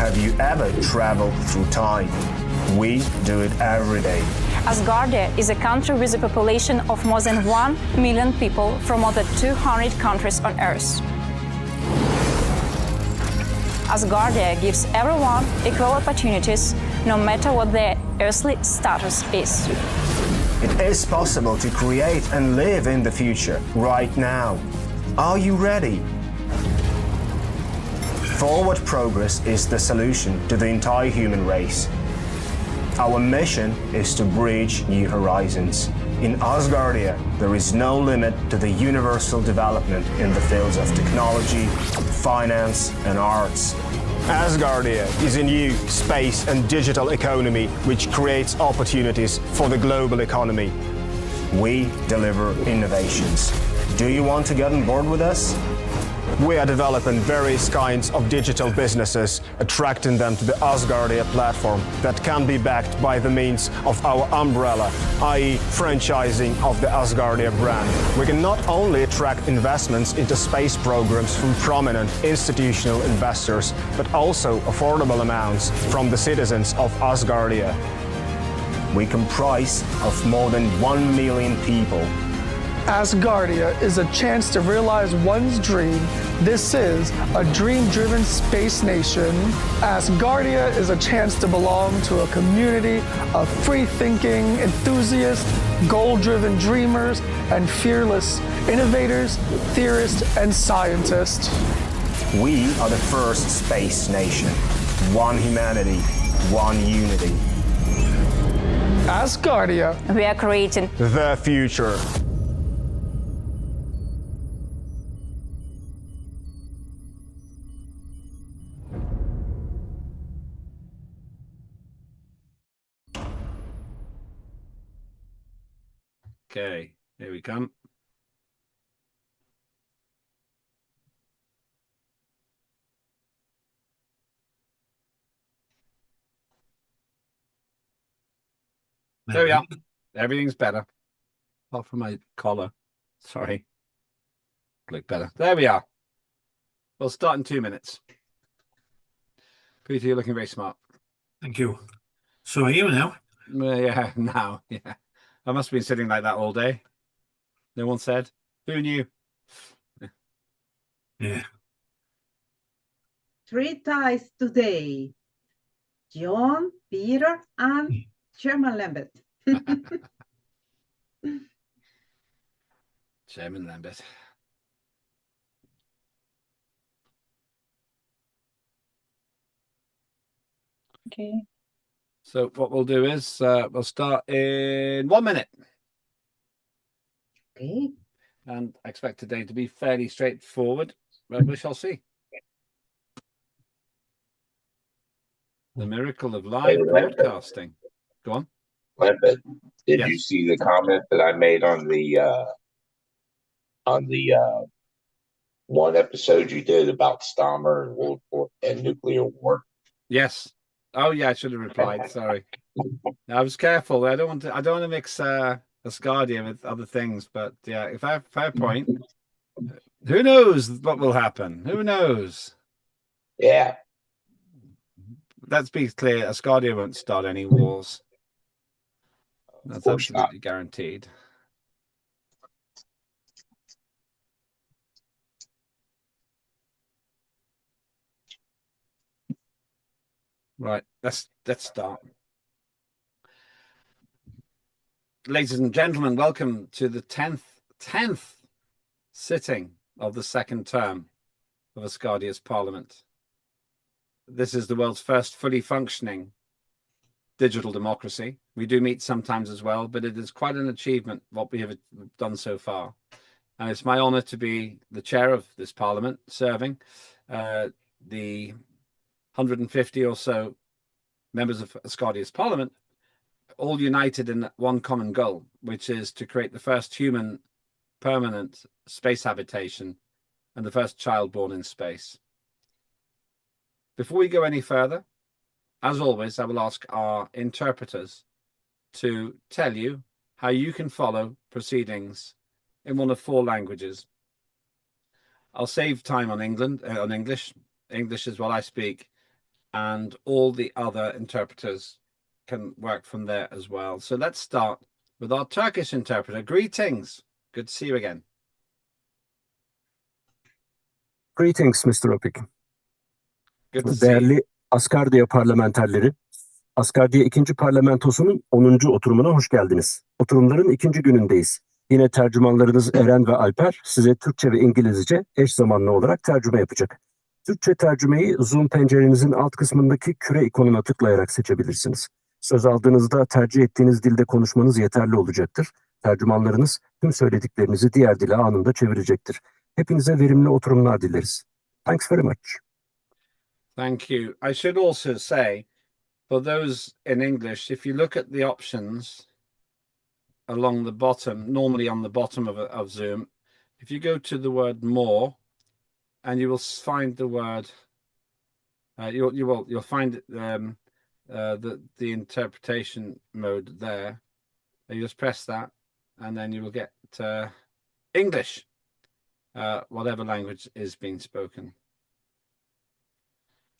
Have you ever traveled through time? We do it every day. Asgardia is a country with a population of more than 1 million people from more than 200 countries on Earth. Asgardia gives everyone equal opportunities, no matter what their earthly status is. It is possible to create and live in the future right now. Are you ready? Forward progress is the solution to the entire human race. Our mission is to bridge new horizons. In Asgardia, there is no limit to the universal development in the fields of technology, finance, and arts. Asgardia is a new space and digital economy which creates opportunities for the global economy. We deliver innovations. Do you want to get on board with us? We are developing various kinds of digital businesses, attracting them to the Asgardia platform that can be backed by the means of our umbrella, i.e. franchising of the Asgardia brand. We can not only attract investments into space programs from prominent institutional investors, but also affordable amounts from the citizens of Asgardia. We comprise of more than 1 million people. Asgardia is a chance to realize one's dream. This is a dream-driven space nation. Asgardia is a chance to belong to a community of free-thinking enthusiasts, goal-driven dreamers, and fearless innovators, theorists, and scientists. We are the first space nation. One humanity, one unity. Asgardia. We are creating The future. Okay, here we come. There we are. Everything's better. Apart from my collar. Sorry. Look better. There we are. We'll start in 2 minutes. Peter, you're looking very smart. Thank you. So are you now? Yeah, now. Yeah. I must have been sitting like that all day. No one said. Who knew? Yeah. 3 ties today. John, Peter, and Chairman Lambert. Chairman Lambert. Okay. So what we'll do is we'll start in 1 minute. Okay. And I expect today to be fairly straightforward, but we shall see. The miracle of live broadcasting. Go on. Lambert, did Yes. you see the comment that I made on the one episode you did about Stammer and World War and nuclear war? Yes. Oh yeah, I should have replied. Sorry. I was careful. I don't want to mix Asgardia with other things, but yeah, fair point. Who knows what will happen? Who knows? Yeah. Let's be clear, Asgardia won't start any wars. That's course not. absolutely guaranteed. Right, let's start. Ladies and gentlemen, welcome to the 10th sitting of the second term of Asgardia's Parliament. This is the world's first fully functioning digital democracy. We do meet sometimes as well, but it is quite an achievement what we have done so far. And it's my honor to be the chair of this Parliament, serving the 150 or so members of Asgardia's Parliament, all united in one common goal, which is to create the first human permanent space habitation and the first child born in space. Before we go any further, as always, I will ask our interpreters to tell you how you can follow proceedings in one of 4 languages. I'll save time on English. English is what I speak, and all the other interpreters can work from there as well. So let's start with our Turkish interpreter. Greetings. Good to see you again. Greetings Mr. Opik. Good to see you. Değerli Asgardia parlamenterleri, Asgardia 2. Parlamentosu'nun 10. oturumuna hoş geldiniz. Oturumların 2. günündeyiz. Yine tercümanlarınız Eren ve Alper size Türkçe ve İngilizce eş zamanlı olarak tercüme yapacak. Türkçe tercümeyi Zoom pencerenizin alt kısmındaki küre ikonuna tıklayarak seçebilirsiniz. Söz aldığınızda tercih ettiğiniz dilde konuşmanız yeterli olacaktır. Tercümanlarınız tüm söylediklerinizi diğer dile anında çevirecektir. Hepinize verimli oturumlar dileriz. Thanks very much. Thank you. I should also say, for those in English, if you look at the options along the bottom, normally on the bottom of Zoom, if you go to the word more, and you will find the word, you'll find the interpretation mode there. You just press that, and then you will get English, whatever language is being spoken.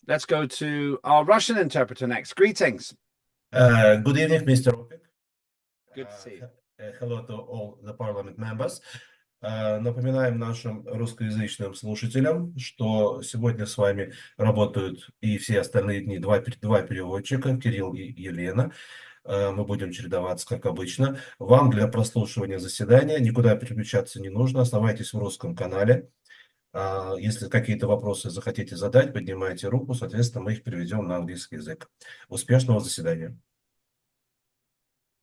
Let's go to our Russian interpreter next. Greetings. Good evening, Mr. Opik. Good to see you. Hello to all the parliament members. Напоминаем нашим русскоязычным слушателям, что сегодня с вами работают и все остальные дни два переводчика, Кирилл и Елена. Мы будем чередоваться, как обычно. Вам для прослушивания заседания никуда переключаться не нужно. Оставайтесь в русском канале. Если какие-то вопросы захотите задать, поднимайте руку, соответственно, мы их переведем на английский язык. Успешного заседания.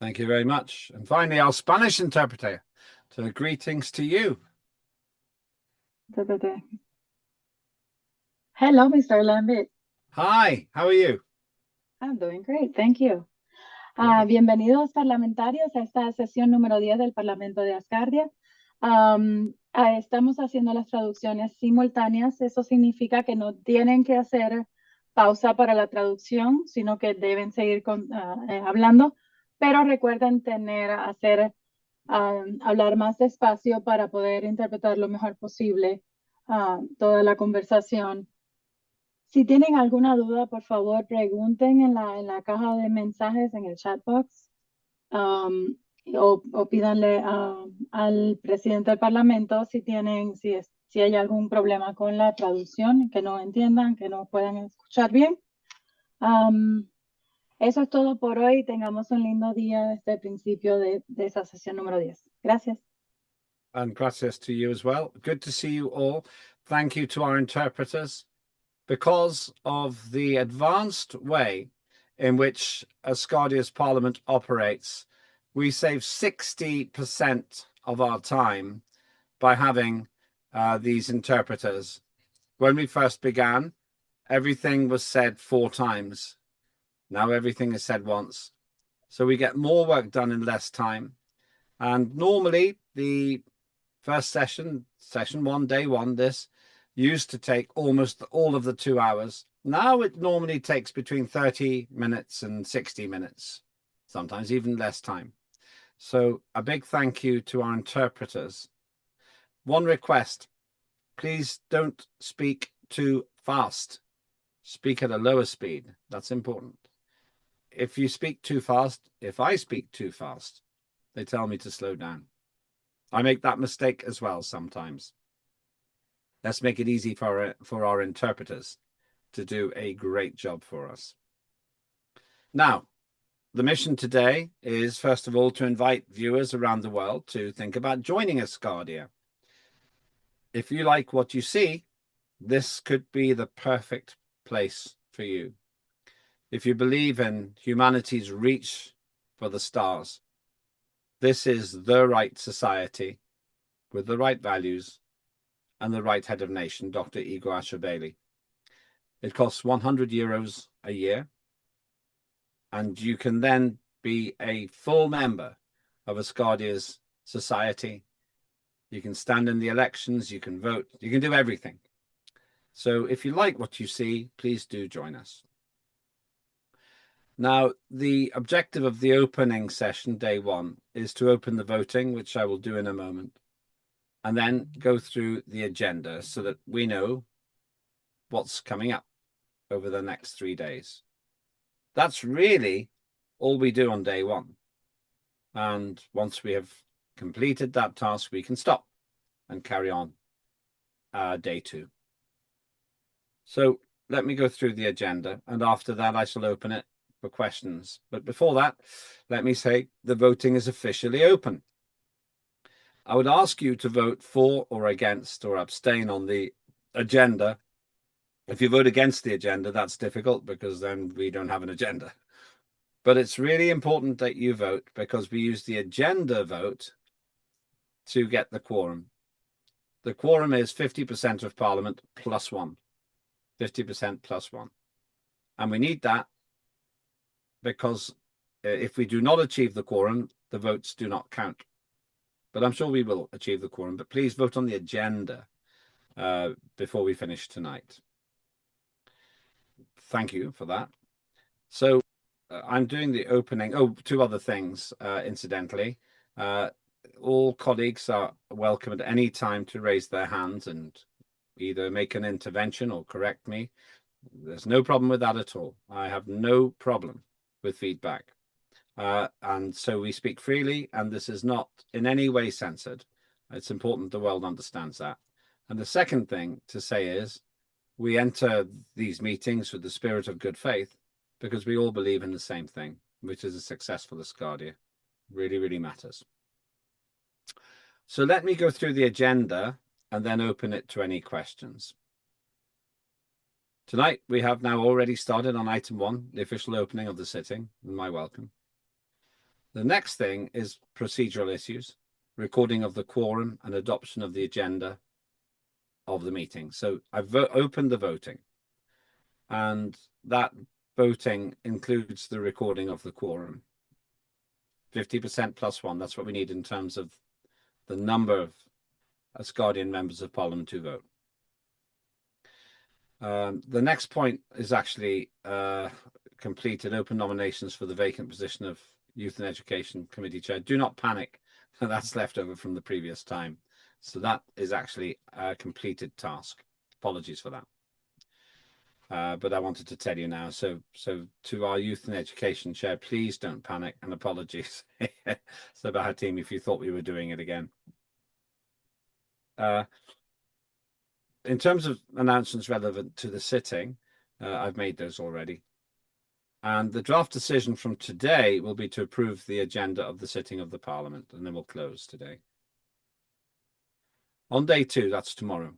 Thank you very much. And finally, our Spanish interpreter. So greetings to you. Hello, Mr. Lambert. Hi, how are you? I'm doing great, thank you. Bienvenidos parlamentarios a esta sesión número 10 del Parlamento de Asgardia. Estamos haciendo las traducciones simultáneas. Eso significa que no tienen que hacer pausa para la traducción, sino que deben seguir hablando. Pero recuerden hablar más despacio para poder interpretar lo mejor posible toda la conversación. Si tienen alguna duda, por favor, pregunten en la caja de mensajes, en el chat box, o pídanle al presidente del Parlamento si hay algún problema con la traducción, que no entiendan, que no puedan escuchar bien. Eso es todo por hoy. Tengamos un lindo día desde el principio de esa sesión número 10. Gracias. And gracias to you as well. Good to see you all. Thank you to our interpreters. Because of the advanced way in which Asgardia's Parliament operates, we save 60% of our time by having these interpreters. When we first began, everything was said 4 times. Now everything is said once. So we get more work done in less time. And normally the first session 1, day 1, this used to take almost all of the 2 hours. Now it normally takes between 30 minutes and 60 minutes, sometimes even less time. So a big thank you to our interpreters. One request, please don't speak too fast. Speak at a lower speed. That's important. If you speak too fast, if I speak too fast, they tell me to slow down. I make that mistake as well sometimes. Let's make it easy for our interpreters to do a great job for us. Now, the mission today is, first of all, to invite viewers around the world to think about joining Asgardia. If you like what you see, this could be the perfect place for you. If you believe in humanity's reach for the stars, this is the right society with the right values and the right head of nation, Dr. Igor Ashabeli. It costs €100 a year, and you can then be a full member of Asgardia's society. You can stand in the elections, you can vote, you can do everything. So if you like what you see, please do join us. Now, the objective of the opening session, day 1, is to open the voting, which I will do in a moment, and then go through the agenda so that we know what's coming up. over the next 3 days. That's really all we do on day one. And once we have completed that task, we can stop and carry on day two. So let me go through the agenda, and after that I shall open it for questions. But before that, let me say the voting is officially open. I would ask you to vote for or against or abstain on the agenda. If you vote against the agenda, that's difficult because then we don't have an agenda. But it's really important that you vote because we use the agenda vote to get the quorum. The quorum is 50% of Parliament plus one. 50% plus one. And we need that because if we do not achieve the quorum, the votes do not count. But I'm sure we will achieve the quorum. But please vote on the agenda before we finish tonight. Thank you for that. So I'm doing the opening. Oh, two other things, incidentally. All colleagues are welcome at any time to raise their hands and either make an intervention or correct me. There's no problem with that at all. I have no problem with feedback. And so we speak freely, and this is not in any way censored. It's important the world understands that. And the second thing to say is we enter these meetings with the spirit of good faith because we all believe in the same thing, which is a successful Asgardia. Really, really matters. So let me go through the agenda and then open it to any questions. Tonight, we have now already started on item 1, the official opening of the sitting, and my welcome. The next thing is procedural issues, recording of the quorum and adoption of the agenda of the meeting. So I've opened the voting, and that voting includes the recording of the quorum. 50% plus one, that's what we need in terms of the number of Asgardian members of Parliament who vote. The next point is actually completed open nominations for the vacant position of Youth and Education Committee Chair. Do not panic, that's left over from the previous time. So that is actually a completed task. Apologies for that. But I wanted to tell you now. So to our Youth and Education Chair, please don't panic, and apologies, Sabah team, if you thought we were doing it again. In terms of announcements relevant to the sitting, I've made those already. And the draft decision from today will be to approve the agenda of the sitting of the Parliament, and then we'll close today. On day 2, that's tomorrow,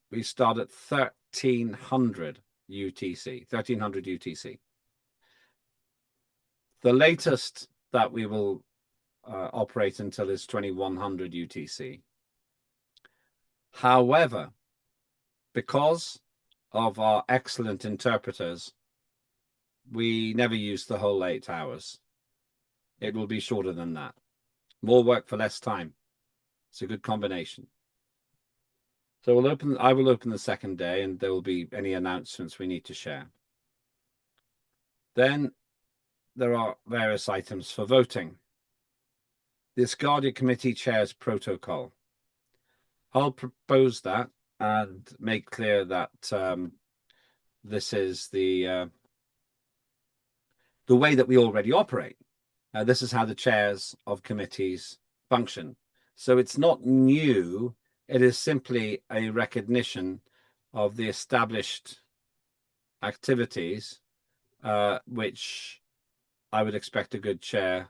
we start at 1300 UTC, 1300 UTC. The latest that we will operate until is 2100 UTC. However, because of our excellent interpreters, we never use the whole 8 hours. It will be shorter than that. More work for less time. It's a good combination. So I will open the second day, and there will be any announcements we need to share. Then there are various items for voting. The Asgardia Committee Chair's protocol. I'll propose that and make clear that this is the way that we already operate. This is how the chairs of committees function. So it's not new. It is simply a recognition of the established activities, which I would expect a good chair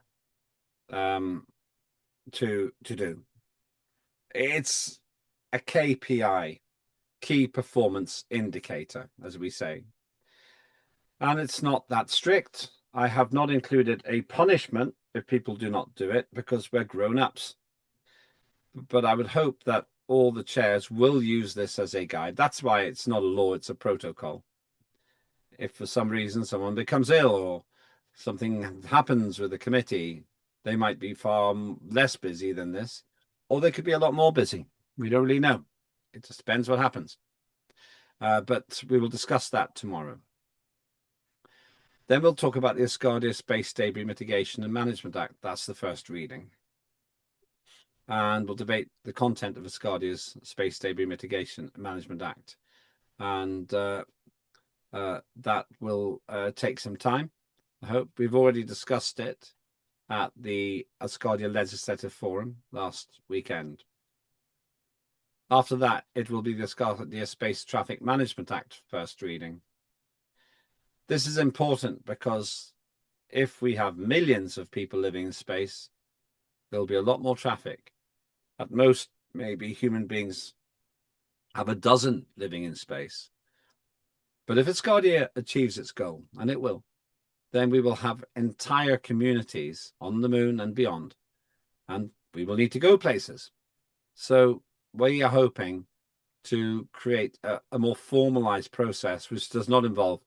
to do. It's a KPI, key performance indicator, as we say. And it's not that strict. I have not included a punishment if people do not do it because we're grown-ups. But I would hope that all the chairs will use this as a guide. That's why it's not a law, it's a protocol. If for some reason someone becomes ill or something happens with the committee, they might be far less busy than this, or they could be a lot more busy. We don't really know. It just depends what happens. But we will discuss that tomorrow. Then we'll talk about the Asgardia Space Debris Mitigation and Management Act. That's the first reading. And we'll debate the content of Asgardia's Space Debris Mitigation and Management Act. And that will take some time. I hope we've already discussed it at the Asgardia Legislative Forum last weekend. After that, it will be the Asgardia Space Traffic Management Act first reading. This is important because if we have millions of people living in space, there'll be a lot more traffic. At most, maybe human beings have a dozen living in space. But if Asgardia achieves its goal, and it will, then we will have entire communities on the moon and beyond, and we will need to go places. So we are hoping to create a more formalized process, which does not involve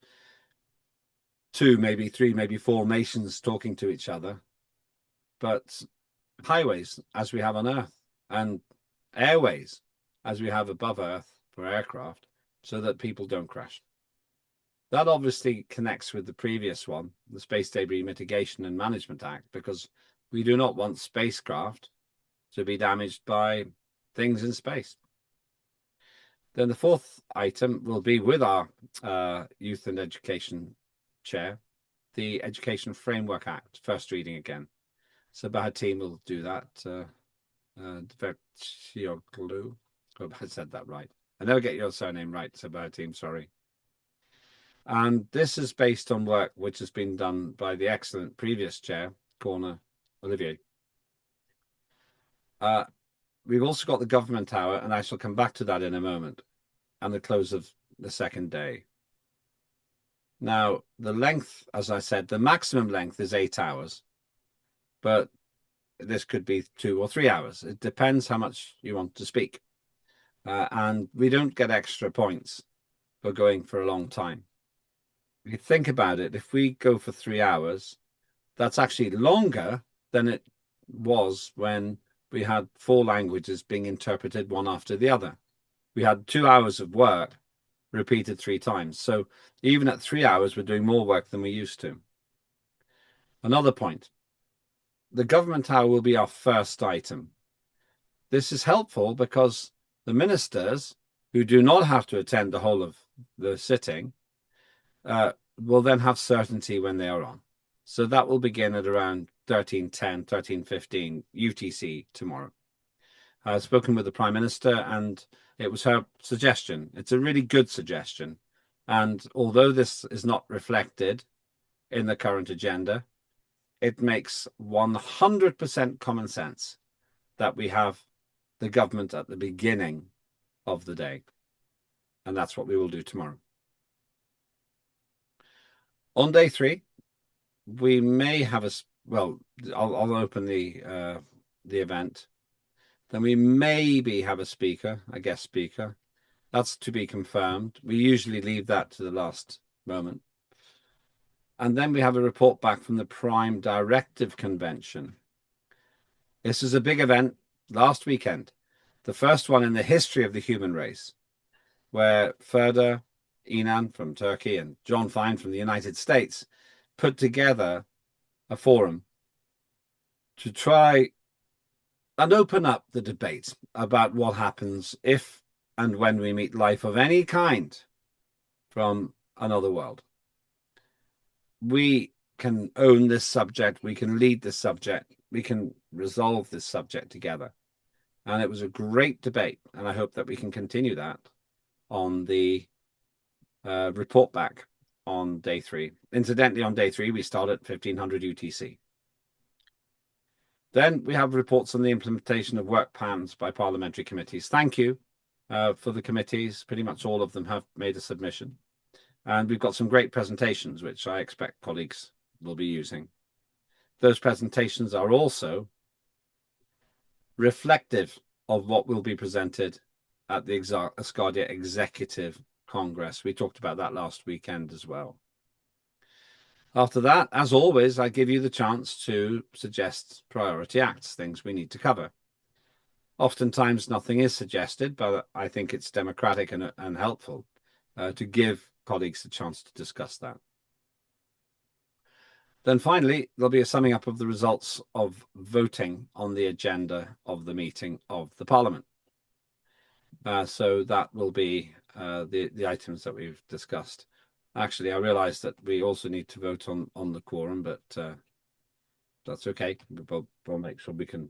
2, maybe 3, maybe 4 nations talking to each other, but highways as we have on Earth and airways as we have above Earth for aircraft, so that people don't crash. That obviously connects with the previous one, the Space Debris Mitigation and Management Act, because we do not want spacecraft to be damaged by things in space. Then the fourth item will be with our Youth and Education Chair, the Education Framework Act, first reading again. So Bahatim will do that. Hope I said that right. I never get your surname right, Sabahatim, sorry. And this is based on work which has been done by the excellent previous chair, Corner Olivier. We've also got the government hour, and I shall come back to that in a moment, and the close of the second day. Now, the length, as I said, the maximum length is 8 hours, but this could be 2 or 3 hours. It depends how much you want to speak. And we don't get extra points for going for a long time. If you think about it, if we go for 3 hours, that's actually longer than it was when we had 4 languages being interpreted one after the other. We had 2 hours of work repeated 3 times. So even at 3 hours, we're doing more work than we used to. Another point, the government hour will be our first item. This is helpful because the ministers who do not have to attend the whole of the sitting will then have certainty when they are on. So that will begin at around 13:10, 13:15 UTC tomorrow. I've spoken with the Prime Minister and it was her suggestion. It's a really good suggestion. And although this is not reflected in the current agenda, it makes 100% common sense that we have the government at the beginning of the day. And that's what we will do tomorrow. On day 3, we may have I'll open the event. Then we maybe have a guest speaker. That's to be confirmed. We usually leave that to the last moment. And then we have a report back from the Prime Directive Convention. This is a big event last weekend, the first one in the history of the human race, where Ferda, Inan from Turkey and John Fine from the United States put together a forum to try and open up the debate about what happens if and when we meet life of any kind from another world. We can own this subject, we can lead this subject, we can resolve this subject together. And it was a great debate, and I hope that we can continue that on the report back on day 3. Incidentally, on day 3, we start at 1500 UTC. Then we have reports on the implementation of work plans by parliamentary committees. Thank you for the committees. Pretty much all of them have made a submission. And we've got some great presentations, which I expect colleagues will be using. Those presentations are also reflective of what will be presented at the Asgardia Executive Congress. We talked about that last weekend as well. After that, as always, I give you the chance to suggest priority acts, things we need to cover. Oftentimes nothing is suggested, but I think it's democratic and helpful to give colleagues a chance to discuss that. Then finally, there'll be a summing up of the results of voting on the agenda of the meeting of the Parliament. So that will be the items that we've discussed. Actually, I realized that we also need to vote on the quorum, but that's okay. We'll make sure we can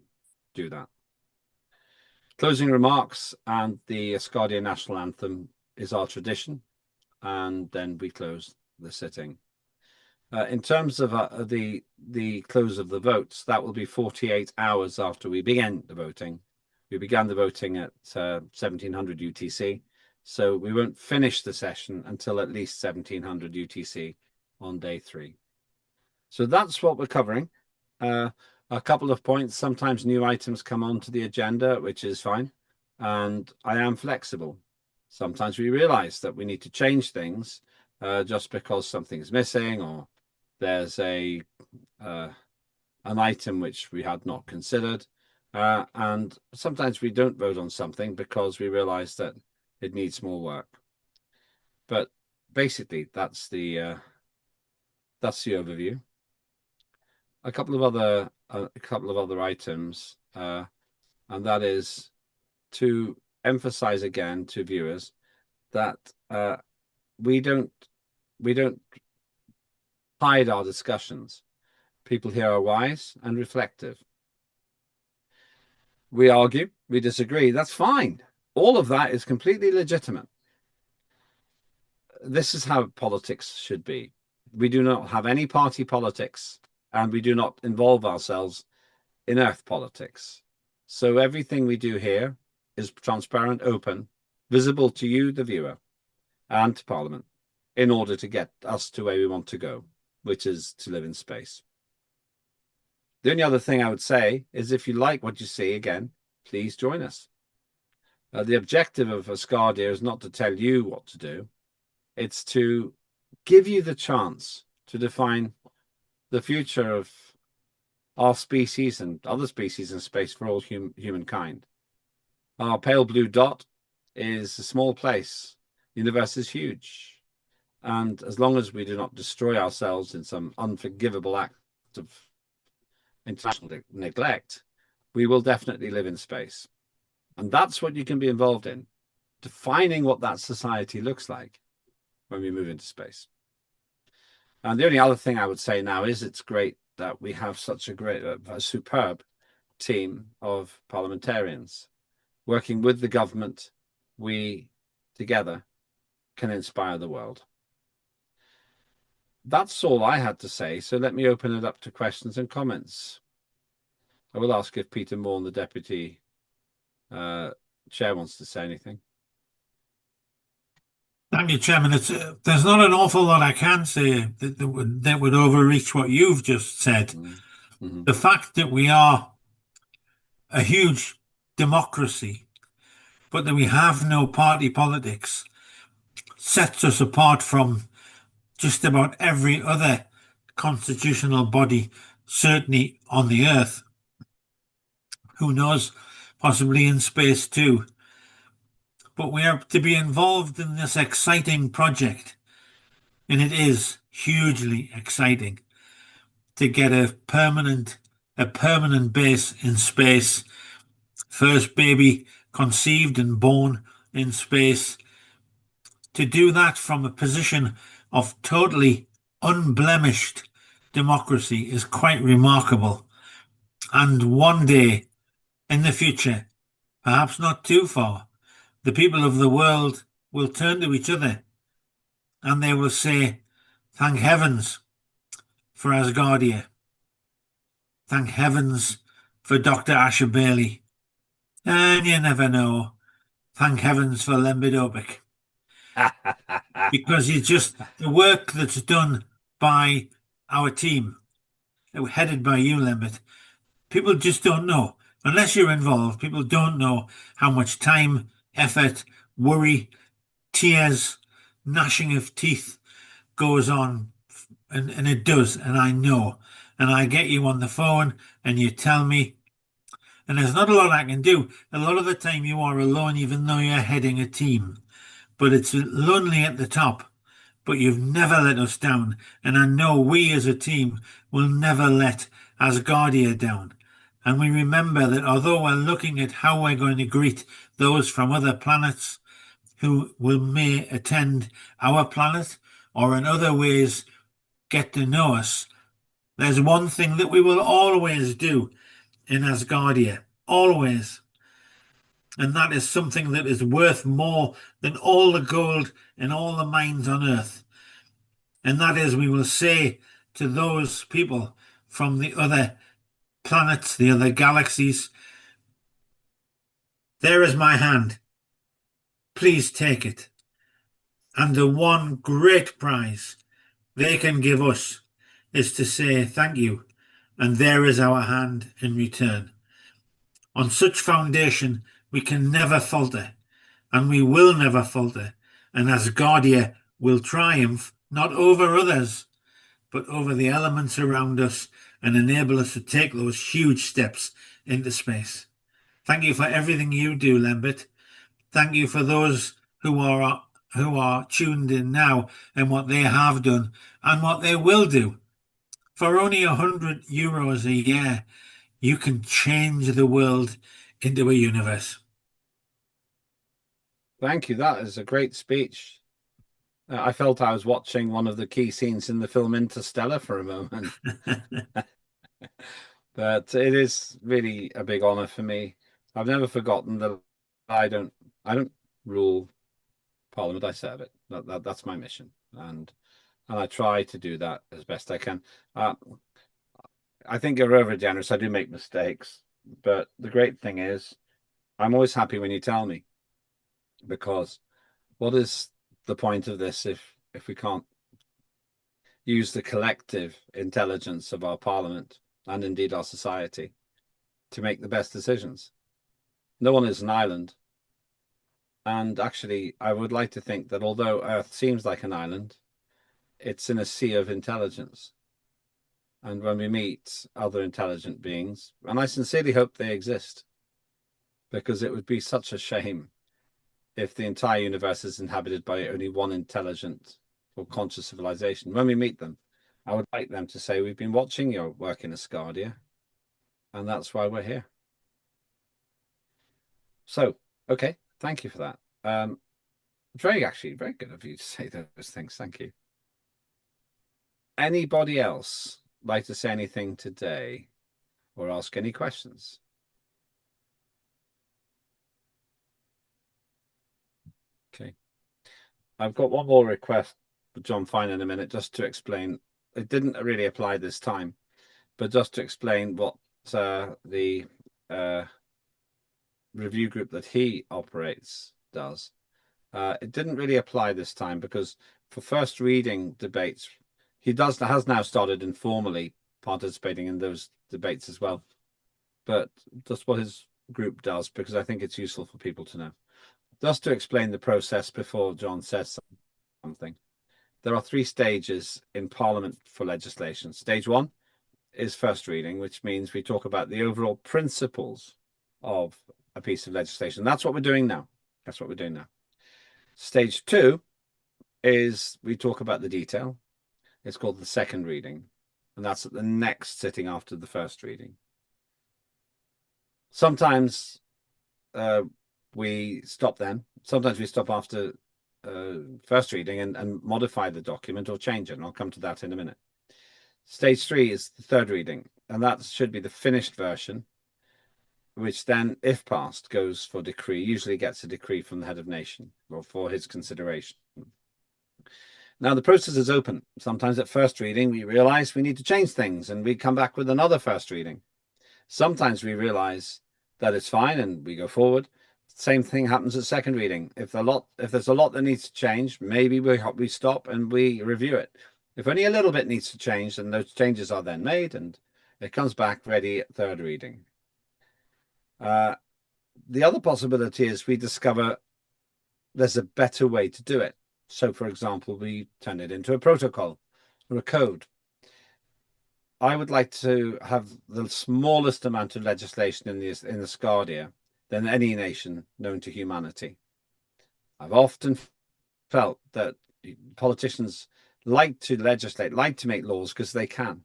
do that. Closing remarks and the Asgardia national anthem is our tradition, and then we close the sitting. In terms of the close of the votes, that will be 48 hours after we begin the voting. We began the voting at 1700 UTC, so we won't finish the session until at least 1700 UTC on day 3. So that's what we're covering. A couple of points. Sometimes new items come onto the agenda, which is fine, and I am flexible. Sometimes we realize that we need to change things just because something is missing, or there's an item which we had not considered, and sometimes we don't vote on something because we realize that it needs more work. But basically, that's the overview. A couple of other items, and that is to emphasize again to viewers that we don't hide our discussions. People here are wise and reflective. We argue, we disagree. That's fine. All of that is completely legitimate. This is how politics should be. We do not have any party politics, and we do not involve ourselves in earth politics. So everything we do here is transparent, open, visible to you, the viewer, and to Parliament, in order to get us to where we want to go, which is to live in space. The only other thing I would say is, if you like what you see, again, please join us. The objective of Asgardia is not to tell you what to do. It's to give you the chance to define the future of our species and other species in space for all humankind. Our pale blue dot is a small place. The universe is huge. And as long as we do not destroy ourselves in some unforgivable act of international neglect, we will definitely live in space. And that's what you can be involved in, defining what that society looks like when we move into space. And the only other thing I would say now is it's great that we have such a superb team of parliamentarians working with the government. We together can inspire the world. That's all I had to say. So let me open it up to questions and comments. I will ask if Peter Morn, the Deputy Chair, wants to say anything. Thank you, Chairman. There's not an awful lot I can say that would overreach what you've just said. Mm-hmm. The fact that we are a huge democracy, but that we have no party politics, sets us apart from just about every other constitutional body, certainly on the Earth. Who knows, possibly in space too. But we are to be involved in this exciting project, and it is hugely exciting to get a permanent base in space. First baby conceived and born in space. To do that from a position of totally unblemished democracy is quite remarkable. And one day in the future, perhaps not too far, the people of the world will turn to each other and they will say, thank heavens for Asgardia. Thank heavens for Dr. Asher Bailey. And you never know, thank heavens for Lembidopic. Because it's just the work that's done by our team, headed by you, Lembit. People just don't know. Unless you're involved, people don't know how much time, effort, worry, tears, gnashing of teeth goes on. And it does, and I know. And I get you on the phone and you tell me, and there's not a lot I can do. A lot of the time you are alone, even though you're heading a team. But it's lonely at the top. But you've never let us down. And I know we as a team will never let Asgardia down. And we remember that although we're looking at how we're going to greet those from other planets who may attend our planet, or in other ways get to know us, there's one thing that we will always do in Asgardia, always. And that is something that is worth more than all the gold in all the mines on earth. And that is, we will say to those people from the other planets, the other galaxies, there is my hand. Please take it. And the one great prize they can give us is to say thank you, and there is our hand in return. On such foundation, we can never falter, and we will never falter, and Asgardia will triumph not over others, but over the elements around us and enable us to take those huge steps into space. Thank you for everything you do, Lambert. Thank you for those who are tuned in now and what they have done and what they will do. For only €100 a year, you can change the world into a universe. Thank you. That is a great speech. I felt I was watching one of the key scenes in the film Interstellar for a moment. But it is really a big honor for me. I've never forgotten that I don't rule Parliament. I serve it. That's my mission, and I try to do that as best I can. I think you're over generous. I do make mistakes, but the great thing is, I'm always happy when you tell me, because what is the point of this if we can't use the collective intelligence of our Parliament and indeed our society to make the best decisions? No one is an island. And actually, I would like to think that although Earth seems like an island, it's in a sea of intelligence. And when we meet other intelligent beings, and I sincerely hope they exist, because it would be such a shame if the entire universe is inhabited by only one intelligent or conscious civilization. When we meet them, I would like them to say, we've been watching your work in Asgardia, and that's why we're here. So, okay, thank you for that. Very good of you to say those things. Thank you. Anybody else like to say anything today or ask any questions? Okay. I've got one more request for John Fine in a minute, just to explain. It didn't really apply this time, but just to explain what the review group that he operates does. It didn't really apply this time because for first reading debates, he has now started informally participating in those debates as well. But that's what his group does, because I think it's useful for people to know. Just to explain the process before John says something. There are 3 stages in Parliament for legislation. Stage 1 is first reading, which means we talk about the overall principles of a piece of legislation. That's what we're doing now. That's what we're doing now. Stage 2 is we talk about the detail. It's called the second reading, and that's at the next sitting after the first reading. Sometimes we stop then. Sometimes we stop after first reading and modify the document or change it, and I'll come to that in a minute. Stage 3 is the third reading, and that should be the finished version, which then, if passed, goes for decree, usually gets a decree from the head of nation or for his consideration. Now, the process is open. Sometimes at first reading, we realize we need to change things and we come back with another first reading. Sometimes we realize that it's fine and we go forward. Same thing happens at second reading. If there's a lot that needs to change, maybe we stop and we review it. If only a little bit needs to change, then those changes are then made and it comes back ready at third reading. The other possibility is we discover there's a better way to do it. So, for example, we turn it into a protocol or a code. I would like to have the smallest amount of legislation in Asgardia than any nation known to humanity. I've often felt that politicians like to legislate, like to make laws because they can.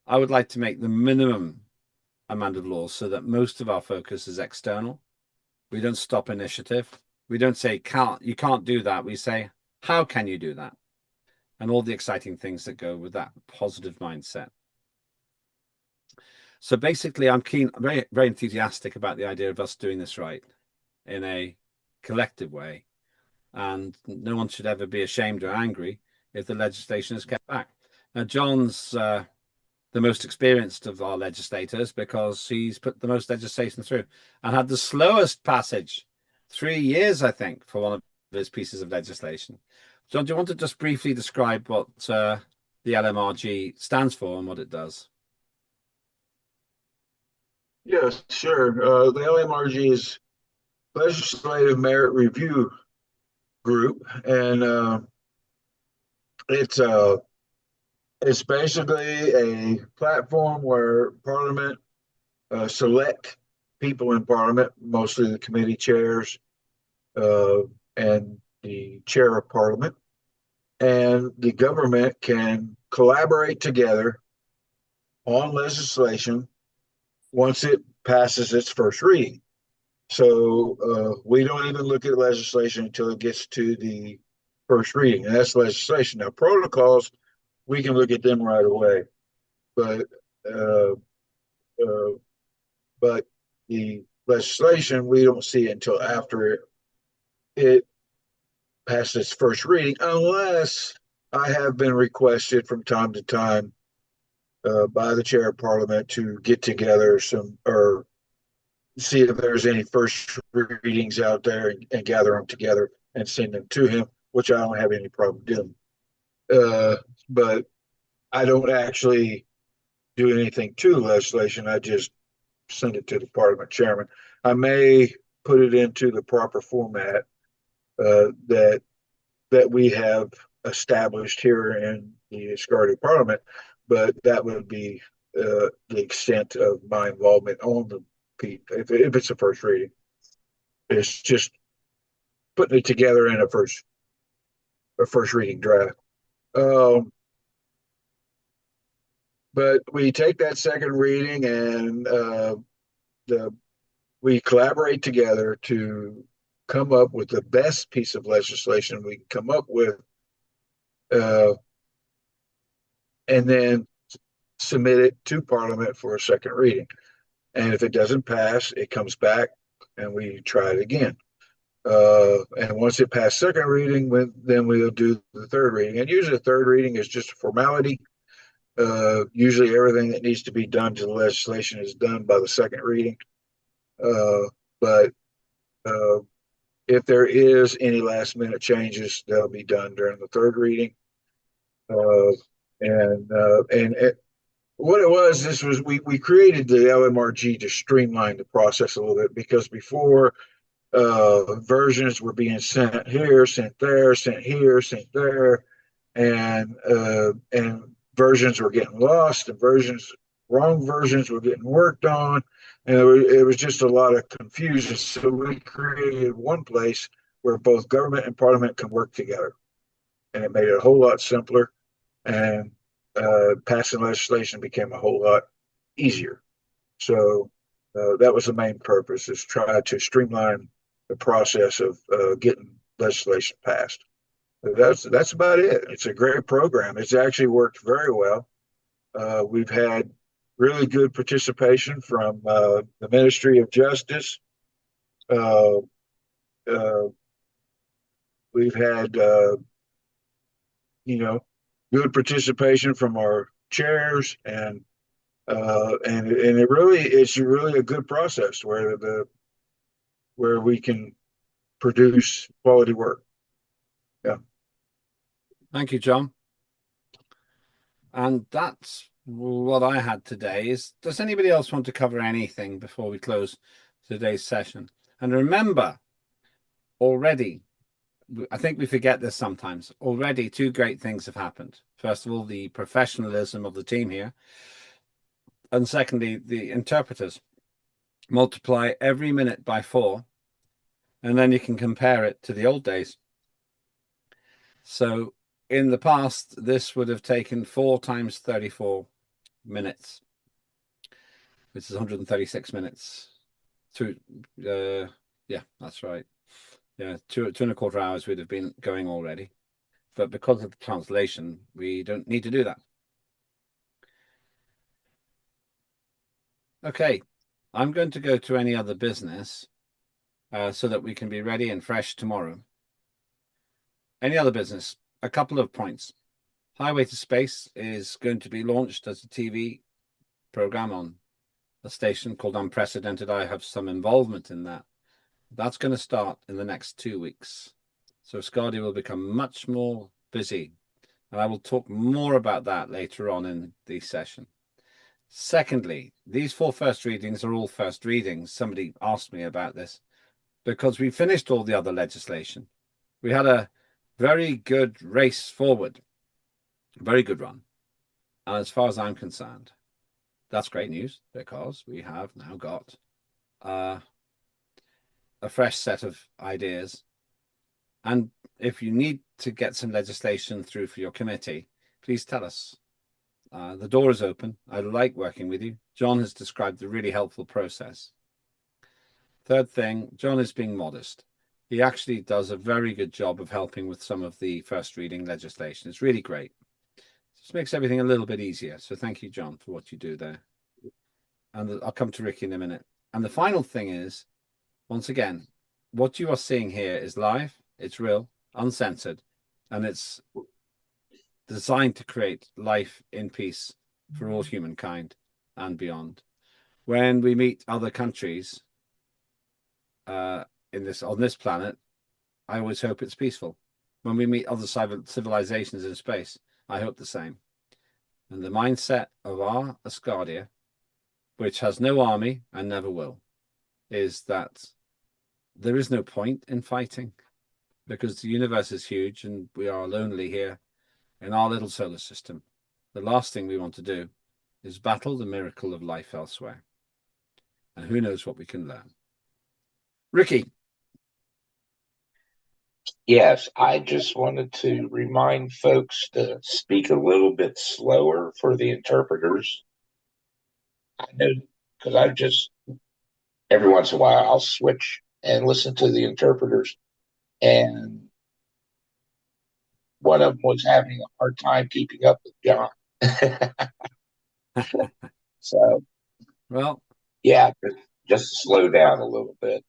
I would like to make the minimum amount of laws so that most of our focus is external. We don't stop initiative. We don't say, you can't do that. We say, how can you do that? and all the exciting things that go with that positive mindset. So basically, I'm very, very enthusiastic about the idea of us doing this right in a collective way. And no one should ever be ashamed or angry if the legislation is kept back. Now, John's the most experienced of our legislators because he's put the most legislation through and had the slowest passage, 3 years, I think, for one of his pieces of legislation. John, do you want to just briefly describe what the LMRG stands for and what it does? Yes, sure. The LMRG is Legislative Merit Review Group, and it's basically a platform where Parliament select people in Parliament, mostly the committee chairs and the chair of Parliament, and the government can collaborate together on legislation once it passes its first reading. So we don't even look at legislation until it gets to the first reading, and that's legislation. Now, protocols, we can look at them right away, but but the legislation, we don't see it until after it passes its first reading, unless I have been requested from time to time by the chair of Parliament to get together or see if there's any first readings out there and gather them together and send them to him, which I don't have any problem doing. But I don't actually do anything to the legislation. I just send it to the Parliament chairman. I may put it into the proper format that we have established here in the Asgardia Parliament, but that would be the extent of my involvement on the if it's a first reading. It's just putting it together in a first reading draft. But we take that second reading and we collaborate together to come up with the best piece of legislation we can come up with, and then submit it to Parliament for a second reading. And if it doesn't pass, it comes back and we try it again. And once it passes second reading, then we'll do the third reading. And usually the third reading is just a formality. Usually everything that needs to be done to the legislation is done by the second reading. But if there is any last minute changes, they'll be done during the third reading. What it was, we created the LMRG to streamline the process a little bit, because before versions were being sent here, sent there, sent here, sent there, and versions were getting lost, and wrong versions were getting worked on, and it was just a lot of confusion. So we created one place where both government and Parliament can work together, and it made it a whole lot simpler, and passing legislation became a whole lot easier. So that was the main purpose, is try to streamline the process of getting legislation passed. That's about it. It's a great program. It's actually worked very well. We've had really good participation from the Ministry of Justice. We've had good participation from our chairs, and it's really a good process where we can produce quality work. Yeah. Thank you, John. And that's what I had today. Does anybody else want to cover anything before we close today's session? And remember, already, I think we forget this sometimes, already 2 great things have happened. First of all, the professionalism of the team here. And secondly, the interpreters. Multiply every minute by 4, and then you can compare it to the old days. So in the past, this would have taken 4 times 34 minutes, which is 136 minutes. Yeah, that's right. Yeah, 2.25 hours would have been going already. but because of the translation, we don't need to do that. Okay, I'm going to go to any other business so that we can be ready and fresh tomorrow. Any other business? A couple of points. Highway to Space is going to be launched as a TV program on a station called Unprecedented. I have some involvement in that. That's going to start in the next 2 weeks. So Asgardia will become much more busy. And I will talk more about that later on in the session. Secondly, these 4 first readings are all first readings. Somebody asked me about this because we finished all the other legislation. We had a very good race forward, very good run. And as far as I'm concerned, that's great news because we have now got a fresh set of ideas. And if you need to get some legislation through for your committee, please tell us. The door is open. I like working with you. John has described a really helpful process. Third thing, John is being modest. He actually does a very good job of helping with some of the first reading legislation. It's really great. Just makes everything a little bit easier. So thank you, John, for what you do there. And I'll come to Ricky in a minute. And the final thing is, once again, what you are seeing here is live, it's real, uncensored, and it's designed to create life in peace for all humankind and beyond. When we meet other countries on this planet, I always hope it's peaceful. When we meet other civilizations in space, I hope the same. And the mindset of our Asgardia, which has no army and never will, is that there is no point in fighting because the universe is huge and we are lonely here in our little solar system. The last thing we want to do is battle the miracle of life elsewhere. And who knows what we can learn. Ricky. Yes, I just wanted to remind folks to speak a little bit slower for the interpreters. I know because every once in a while I'll switch and listen to the interpreters, and one of them was having a hard time keeping up with John. So, well, yeah, just slow down a little bit.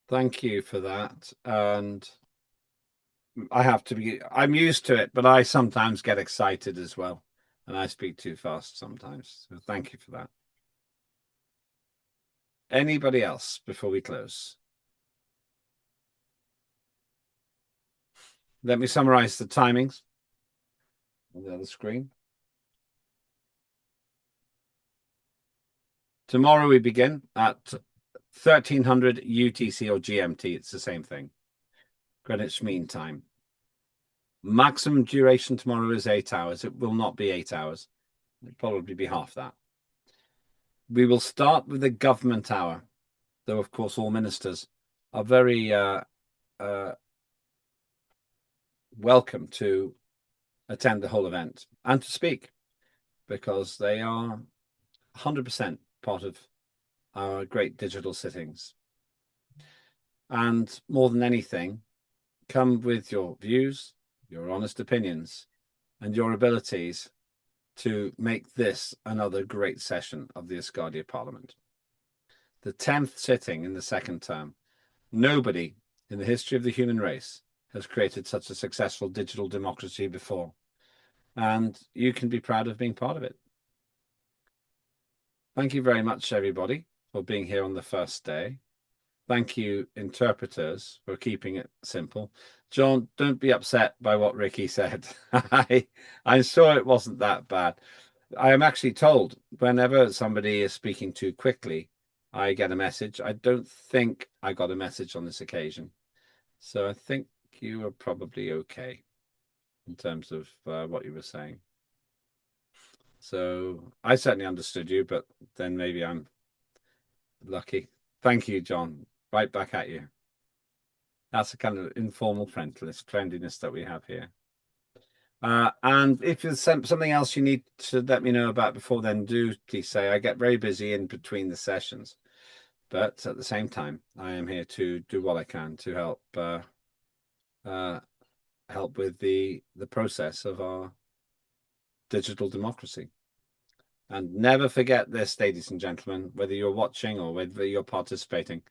Thank you for that. And I'm used to it, but I sometimes get excited as well. And I speak too fast sometimes. So thank you for that. Anybody else before we close? Let me summarize the timings on the other screen. Tomorrow we begin at 1300 UTC or GMT. It's the same thing. Greenwich Mean Time. Maximum duration tomorrow is 8 hours. It will not be 8 hours. It'll probably be half that. We will start with the government hour, though, of course, all ministers are very welcome to attend the whole event and to speak because they are 100% part of our great digital sittings. And more than anything, come with your views, your honest opinions, and your abilities to make this another great session of the Asgardia Parliament. The 10th sitting in the second term. Nobody in the history of the human race has created such a successful digital democracy before. And you can be proud of being part of it. Thank you very much, everybody, for being here on the first day. Thank you, interpreters, for keeping it simple. John, don't be upset by what Ricky said. I'm sure it wasn't that bad. I am actually told whenever somebody is speaking too quickly, I get a message. I don't think I got a message on this occasion. So I think you were probably okay in terms of what you were saying. So I certainly understood you, but then maybe I'm lucky. Thank you, John. Right back at you. That's the kind of informal friendliness that we have here. And if there's something else you need to let me know about before then, do please say. I get very busy in between the sessions. But at the same time, I am here to do what I can to help help with the process of our digital democracy. And never forget this, ladies and gentlemen, whether you're watching or whether you're participating,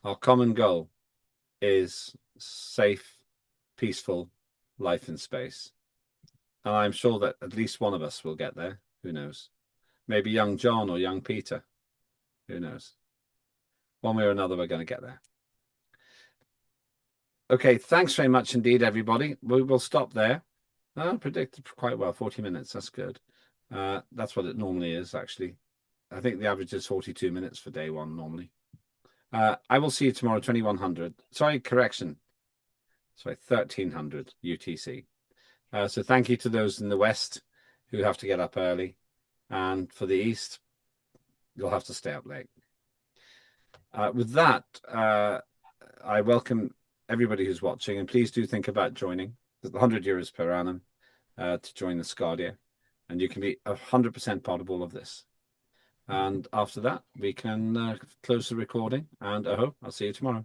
our common goal is safe, peaceful life in space. And I'm sure that at least one of us will get there. Who knows? Maybe young John or young Peter. Who knows? One way or another, we're going to get there. Okay, thanks very much indeed, everybody. We will stop there. I predicted quite well, 40 minutes. That's good. That's what it normally is, actually. I think the average is 42 minutes for day one normally. I will see you tomorrow, 2100. Sorry, correction. Sorry, 1300 UTC. So thank you to those in the West who have to get up early. And for the East, you'll have to stay up late. With that, I welcome everybody who's watching. And please do think about joining. There's 100 euros per annum to join the Asgardia. And you can be 100% part of all of this. And after that, we can close the recording. And I'll see you tomorrow.